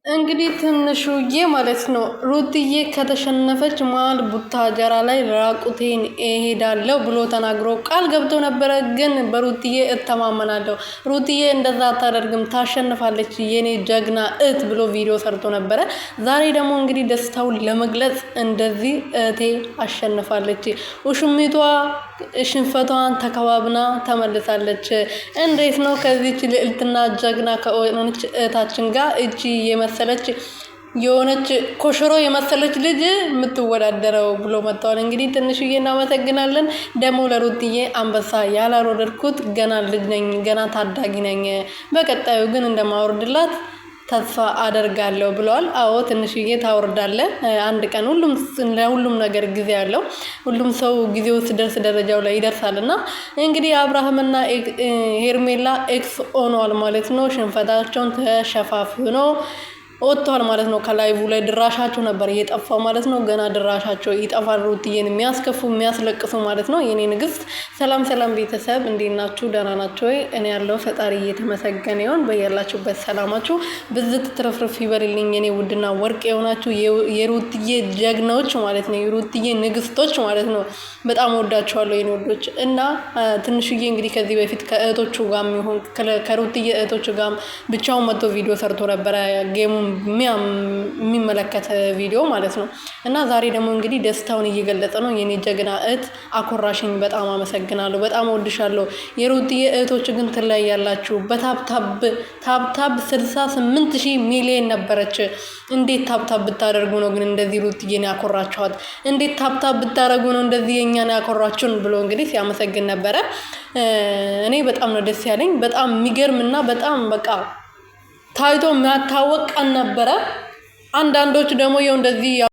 እንግዲህ ትንሹዬ ማለት ነው ሩትዬ ከተሸነፈች መሀል ቡታጀራ ላይ ራቁቴን እሄዳለሁ ብሎ ተናግሮ ቃል ገብቶ ነበረ። ግን በሩትዬ እተማመናለሁ፣ ሩትዬ እንደዛ አታደርግም፣ ታሸንፋለች የኔ ጀግና ብሎ ቪዲዮ ሰርቶ ነበረ። ዛሬ ደግሞ እንግዲህ ደስታውን ለመግለጽ እንደዚህ እህቴ አሸንፋለች፣ ውሽሚቷ ሽንፈቷን ተከባብና ተመልሳለች። እንዴት ነው ከዚች ልዕልትና ጀግና ከሆነች እህታችን ጋር እቺ የመሰለች የሆነች ኮሽሮ የመሰለች ልጅ የምትወዳደረው ብሎ መጥቷል። እንግዲህ ትንሽዬ እናመሰግናለን። ደግሞ ለሩትዬ አንበሳ ያላወረድኩት ገና ልጅ ነኝ፣ ገና ታዳጊ ነኝ፣ በቀጣዩ ግን እንደማወርድላት ተስፋ አደርጋለሁ ብለዋል። አዎ ትንሽዬ ታወርዳለ አንድ ቀን። ለሁሉም ነገር ጊዜ አለው። ሁሉም ሰው ጊዜው ሲደርስ ደረጃው ላይ ይደርሳልና እንግዲህ አብርሃምና ሄርሜላ ኤክስ ሆነዋል ማለት ነው። ሽንፈታቸውን ተሸፋፍኖ ወጥቷል ማለት ነው። ከላይቭ ላይ ድራሻቸው ነበር እየጠፋው ማለት ነው። ገና ድራሻቸው ይጠፋል። ሩትዬን የሚያስከፉ የሚያስለቅሱ ማለት ነው። የኔ ንግስት ሰላም ሰላም ቤተሰብ እንዴት ናችሁ? ደህና ናችሁ ወይ? እኔ ያለው ፈጣሪ እየተመሰገነ ይሁን። በያላችሁበት ሰላማችሁ ብዝት ትረፍርፍ ይበልልኝ። የኔ ውድና ወርቅ የሆናችሁ የሩትዬ ጀግናዎች ማለት ነው። የሩትዬ ንግስቶች ማለት ነው። በጣም ወዳችኋለሁ የኔ ወዶች። እና ትንሽዬ እንግዲህ ከዚህ በፊት ከእህቶቹ ጋር ይሁን ከሩትዬ እህቶቹ ጋር ብቻውን መጥቶ ቪዲዮ ሰርቶ ነበረ ጌሙ የሚመለከት ቪዲዮ ማለት ነው። እና ዛሬ ደግሞ እንግዲህ ደስታውን እየገለጸ ነው። የኔ ጀግና እህት አኮራሽኝ፣ በጣም አመሰግናለሁ፣ በጣም ወድሻለሁ። የሩትዬ እህቶች ግን ትለያላችሁ። በታብታብ 68,000 ሚሊዮን ነበረች። እንዴት ታብታብ ብታደርጉ ነው ግን እንደዚህ ሩትዬን ያኮራችኋት? እንዴት ታብታብ ብታደርጉ ነው እንደዚህ የኛን ያኮራችሁን? ብሎ እንግዲህ ሲያመሰግን ነበረ። እኔ በጣም ነው ደስ ያለኝ። በጣም የሚገርምና በጣም በቃ ታይቶ የሚያታወቅ ቀን ነበረ። አንዳንዶች ደግሞ ይኸው እንደዚህ